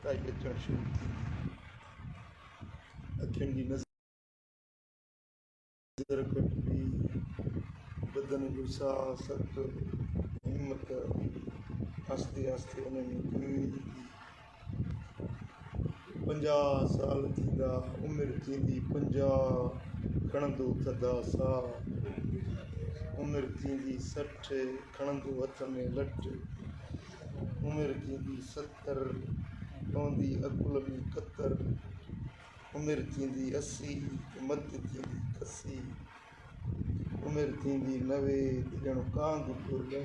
घटाई अचणु शुरू थी। अखियुनि जी नज़र कटबी, बदन जो साह सत हिम्मत आस्ते आस्ते उन्हनि कमी थी। 50 साल थींदा, उमिरि थींदी 50, खणंदो थधा साह, उमिरि थींदी 60, खणंदो हथ में लठ, उमिरि थींदी 70, पवंदी अकुल में कतर, उमिरि थींदी 80, मति थींदी कसी, उमिरि थींदी 90, ॼणु कांग पियो लहे,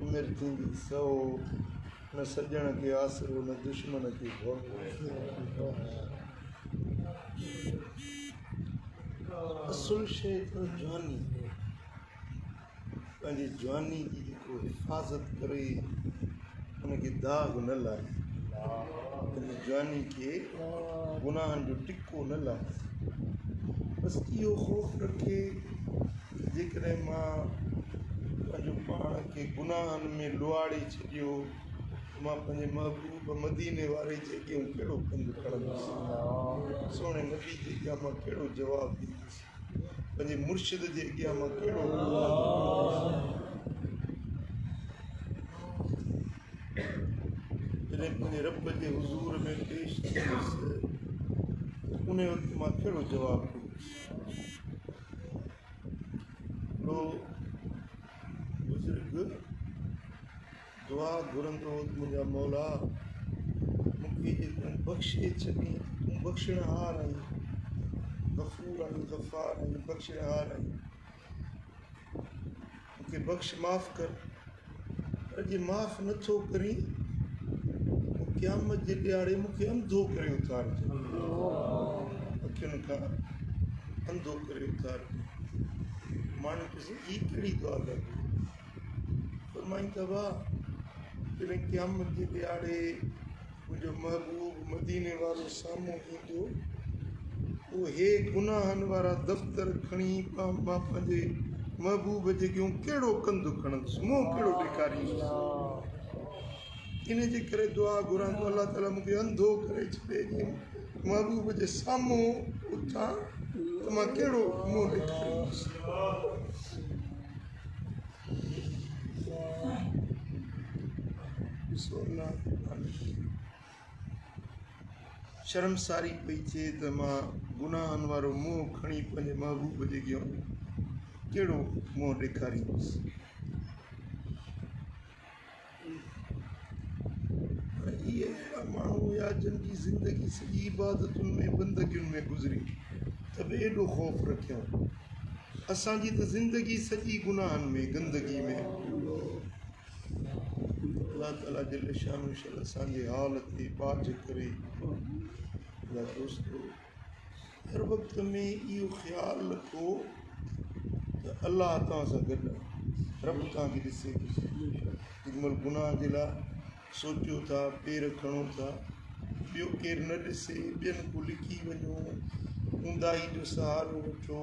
उमिरि थींदी 100, न सॼण खे आसरो न दुश्मन खे भोॻो। असुल शइ त जवानी, पंहिंजी जवानी जी जेको हिफ़ाज़त करे उनखे दाग़ न लाहे, पंहिंजी जवानी खे गुनाहनि जो टिको न लाहे। बसि इहो ख़ौफ़ रखे जेकॾहिं मां पंहिंजो पाण खे गुनाहनि में लुआड़े छॾियो, मां पंहिंजे महबूब मदीने वारे जे अॻियां कहिड़ो पंधु खणंदुसि, सोणे नबी जे अॻियां मां कहिड़ो जवाबु ॾींदुसि, पंहिंजे मुर्शिद जे अॻियां मां कहिड़ो जॾहिं पंहिंजे रब जे हुज़ूर में पेश थींदुसि उन वक़्तु मां कहिड़ो जवाबु ॾींदुसि। बुज़ुर्ग दुआ घुरंदो मुंहिंजा मौला मूंखे जे तूं बख़्शे छॾी, तूं बख़्शणहार आहीं, गफ़ूर आहीं, गफ़ार आहीं, बख़्शणहार आहीं, मूंखे बख़्श माफ़ कर। पर जे माफ़ नथो करीं क़यामत जे ॾियारे मूंखे अंधो करे उतारजो, अखियुनि खां अंधो करे उतारजो। माण्हू ॾिसी ई कहिड़ी दुआ लॻी, फरमाईंदा वाह जॾहिं क़यामत जे ॾियारे मुंहिंजो महबूब मदीने वारो साम्हूं ईंदो, उहो हे गुनाहनि वारा दफ़्तर खणी मां पंहिंजे महबूब जे अॻियां कहिड़ो कंधु खणंदुसि, मुंहुं कहिड़ो ॾेखारींदुसि। इन जे करे दुआ घुरां थो अलाह ताला मूंखे अंधो करे छॾे, महबूब जे साम्हूं उथां त मां कहिड़ो मुंहुं ॾेखारींदुसि। शर्मसारी पई थिए त मां गुनाहनि वारो मुंहुं खणी पंहिंजे महबूब जे अॻियां कहिड़ो मुंहुं ॾेखारींदुसि। इहे अहिड़ा माण्हू हुया जिन जी ज़िंदगी सॼी इबादतुनि में बंदगियुनि में गुज़री, त बि एॾो ख़ौफ़ रखियऊं। असांजी त ज़िंदगी सॼी गुनाहनि में गंदगी में। अल्लाह ताला जल शानो शल असांजे हाल ते बाज करे। या दोस्तो हर वक़्त में इहो ख़्यालु रखो त अल्लाह तव्हां सां गॾु आहे, रब तव्हांखे ॾिसे थो। जेॾीमहिल गुनाह जे लाइ सोचियो था, पेर खणो था, ॿियो केरु न ॾिसे, ॿियनि को लिकी वञो, ऊंदाही जो सहारो वठो,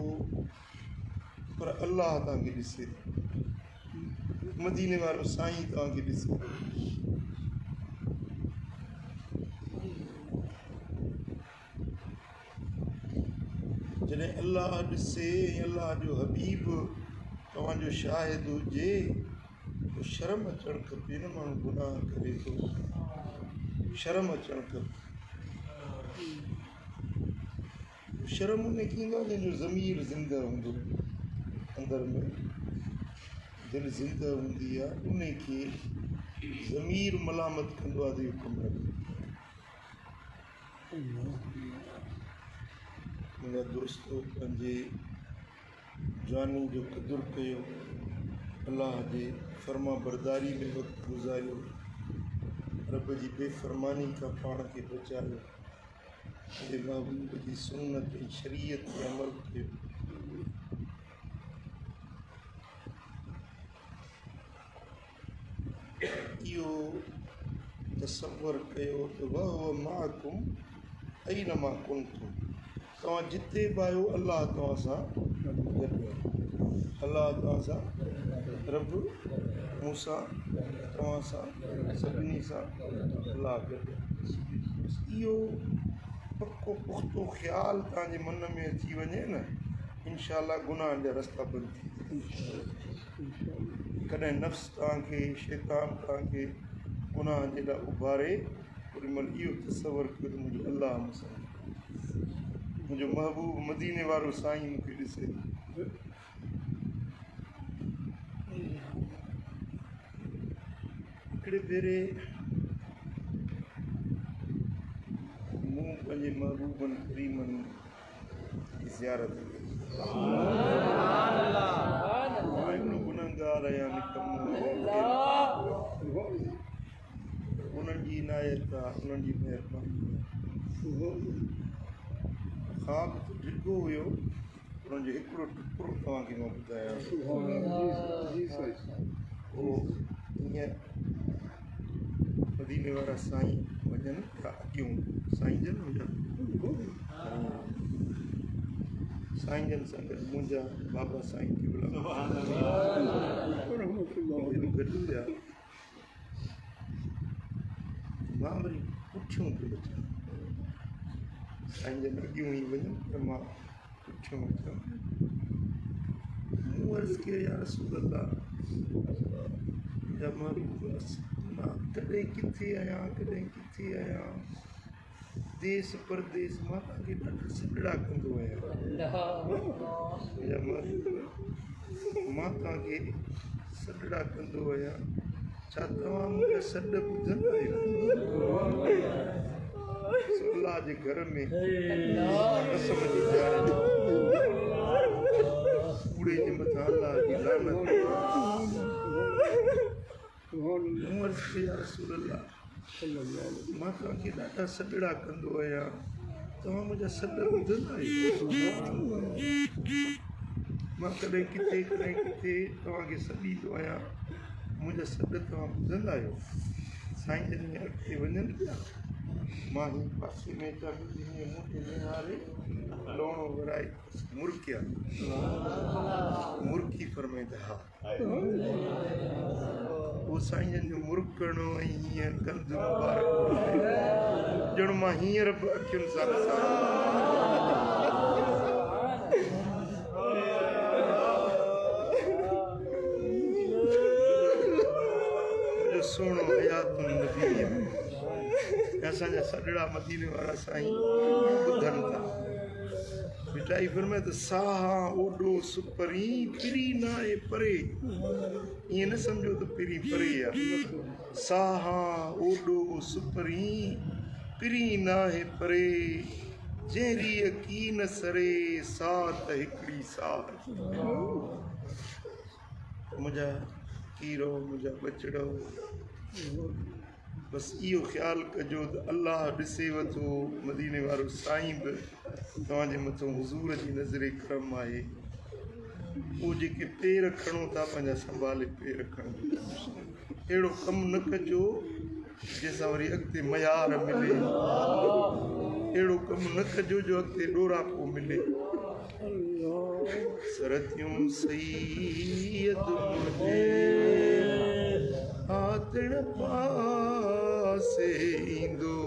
पर अल्लाह तव्हांखे ॾिसे थो, मदीने वारो साईं तव्हांखे ॾिसे थो। जॾहिं अल्लाह ॾिसे, अल्लाह जो हबीब तव्हांजो शाहिद हुजे, तो शर्म अचणु खपे न। माण्हू गुनाह करे थो, शर्म अचणु खपे। शर्म उन कींदो आहे जंहिंजो ज़मीर ज़िंदा हूंदो, अंदर में दिलि ज़िंदा हूंदी आहे, उन खे ज़मीर मलामत कंदो आहे त इहो कमु न कयो। मुंहिंजा दोस्तो पंहिंजे जवानी जो क़दुरु कयो, अल्लाह जे फर्मा बरदारी में वक़्तु गुज़ारियो, रब जी बेफ़रमानी खां पाण खे बचायो, पंहिंजे महबूब जी सुन्नत ऐं शरीयत ते अमल कयो। इहो तसव्वुर कयो त वहुव माअकुम ऐनमा कुंतुम, तव्हां जिते बि आहियो अल्लाह तव्हां सां गॾु आहे। अल्लाह तव्हां सां, रब मूं सां तव्हां सां सभिनी सां अलाह गॾु इहो पको पुख़्तो ख़्यालु तव्हांजे मन में अची वञे न इंशाअल्लाह गुनाह जा रस्ता बंदि थी कॾहिं नफ़्स तव्हांखे शैतान तव्हांखे गुनाह जे लाइ उभारे ओॾी महिल इहो तसवर कयो त मुंहिंजो अलाह मूंसां मुंहिंजो महबूब मदीने वारो साईं मूंखे ॾिसे हिकिड़े भेरे मूं पंहिंजे महबूबनि करीमनि जी ज़ियारत कई गुनहगार आहियां उन्हनि जी इनायत आहे उन्हनि जी महिरबानी ख़्वाब ॾिठो हुयो उन्हनि जो हिकिड़ो टुकड़ो तव्हांखे मां ॿुधायां उहो ईअं मदीने वारा साईं वञनि था अॻियूं साईं जन मुंहिंजा साईं जन सां गॾु मुंहिंजा बाबा साईं गॾु थिया मां वरी पुठियूं पियो अचां साईं जन अॻियूं ई वञनि त मां पुठियूं अचां मूं अर्ज़ु कयो या रसूल अल्लाह जा महबूब मां कॾहिं किथे आहियां देश परदेस मां तव्हांखे ॾाढा सॾड़ा कंदो आहियां मां तव्हांखे सॾड़ा कंदो आहियां छा तव्हां मूंखे सॾ ॿुधंदा आहियो अल्लाह जे घर में कसम जी ॼाण कूड़े जे मथां अल्लाह जी लानत मूं अर्ज़ु कई या रसूल अल्लाह मां तव्हांखे ॾाढा सॾड़ा कंदो आहियां तव्हां मुंहिंजा सॾ ॿुधंदा आहियो मां कॾहिं किथे तव्हांखे सॾींदो आहियां मुंहिंजा सॾ तव्हां ॿुधंदा आहियो साईं जन में अॻिते वञनि पिया मां हिन पासे में अचां मुंहिंजे निहारे लोणो विराए मुर्की फरमाईंदा हा उहो साईं जन जो मुर्कणो ऐं हीअं कंद मुबारक ॼण मां हींअर बि अखियुनि सां ॾिसां सुहिणो हयातुन नबी असांजा सॾड़ा मदीने वारा साईं ॿुधनि था मिठाई फरमाए त साहा ओॾो सुपरी पिरी न आहे परे ईअं न सम्झो त पिरी परे आहे साहा ओॾो सुपरी पिरी न आहे परे जहिड़ी यकीन सरे साथ हिकिड़ी साथ मुंहिंजा कीरो मुंहिंजा बचड़ो बसि इहो ख़्यालु कजो त अलाह ॾिसेव थो मदीने वारो साईं बि तव्हांजे मथां हुज़ूर जी नज़रे करम आहे उहो जेके पेर खणो था पंहिंजा संभाले पेर खणो अहिड़ो कमु न कजो जंहिंसां वरी अॻिते मयार मिले अहिड़ो कमु न कजो जो अॻिते ॾोरापो मिले सरतियूं सैयद मुंहिंजे आतण पासे ईंदो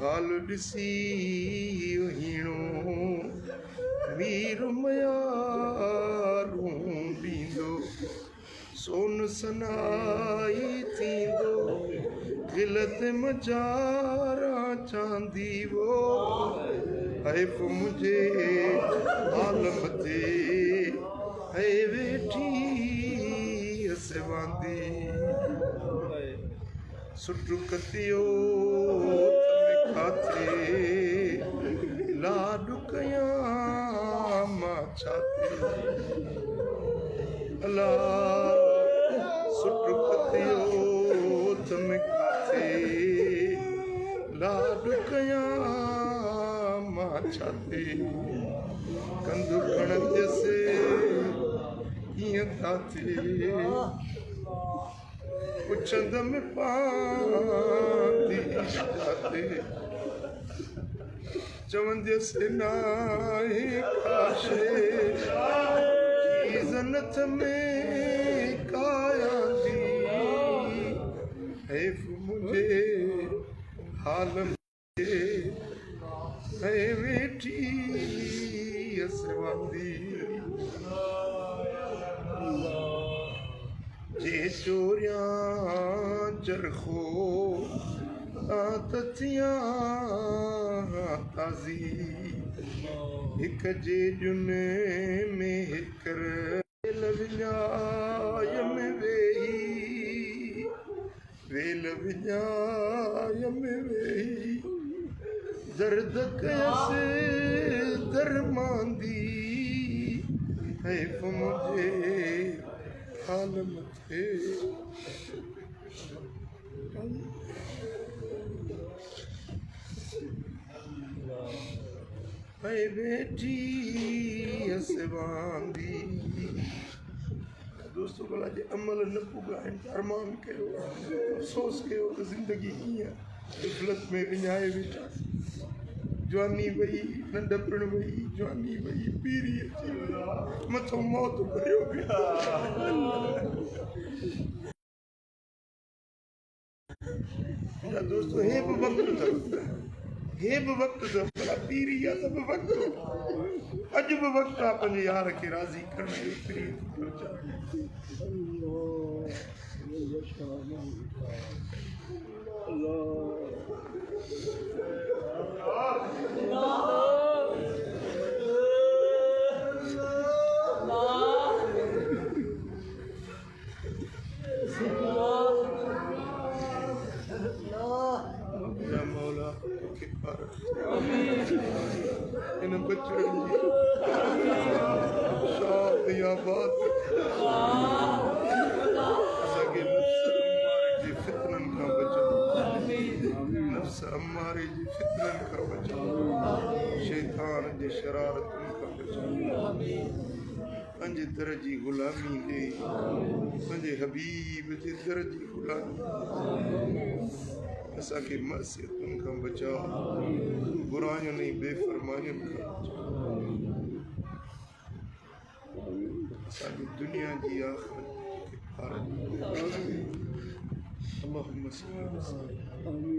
हाल ॾिसी हीणो वीर मयारूं ॾींदो सोन सनाई थींदो दिलत मजारा चांदी वो हैफ मुझे आलम ते है वेठी हसवांदी सुट कतियो खाते लाड कया मां छाते अल्लाह सुट कतियो तम खाते लाड कया मां छाते कंधु खणण जैसे कीअं थाते पुछंदम पांदी जाते चवंदसि नाहे काशे की ज़नत में काया दी हैफ मुझे आलम है वेठी असवादी जे चोरियां चरखो तथियां ताज़ी हिक जे जुने में हिकर लविञाय में वेही दर्द कयस दरमांदी हैफ मुझे आलम थे है बेटी असवांदी। दोस्तों भला जे अमल न पुगा अरमान कयो अफ़सोस कयो त ज़िंदगी कीअं ग़फ़लत में विञाए वेठा। जवानी वई नंढपण वई जवानी वई पीरी अची मथो मौत भरियो पिया। दोस्तों हे बि वक़्तु अथव भला पीरी आहे त बि वक़्तु अॼु बि वक़्तु आहे पंहिंजे यार खे राज़ी करण जो पीरी मौला इन बचड़नि जी शादियाबाद असांखे नफ़्स अम्मारे जी फितननि खां बचाओ शैतान जे शरारतुनि खां बचाओ पंहिंजे दर जी ग़ुलामी ॾे पंहिंजे हबीब जे दर जी ग़ुलामी असांखे मअसियतुनि खां बचाओ बुरायुनि ऐं बेफ़रमानियुनि खां बचाओ असांजी दुनिया जी आख़िरत खे फारग अल्लाहुम्म सल्ली